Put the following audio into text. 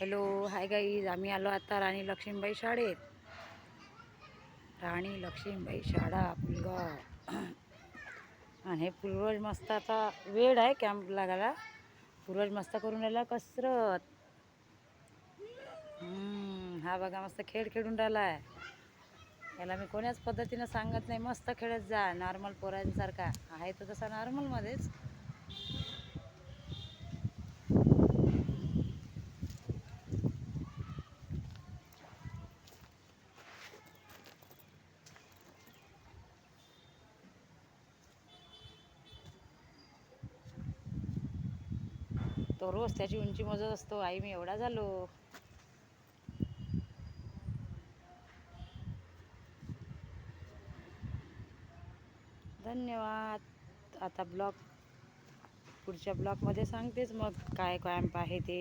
Hello hi guys, आम्ही आलो आता राणी लक्ष्मीबाई शाळेत. राणी लक्ष्मीबाई शाळा पुलगाव. आणि हे पूर्वज मस्ताचा वेळ आहे कॅम्प लागायला. पूर्वज मस्त करून राहिला कसरत. हा बघा मस्त खेळ खेळून राहिला आहे. याला मी कोण्याच पद्धतीनं सांगत नाही, मस्त खेळत जा नॉर्मल पोरांसारखा आहे तो तसा नॉर्मलमध्येच. तो रोज त्याची उंची मोजत असतो, आई मी एवढा झालो. धन्यवाद. आता पुढच्या ब्लॉगमध्ये सांगतेच मग काय कॅम्प आहे ते.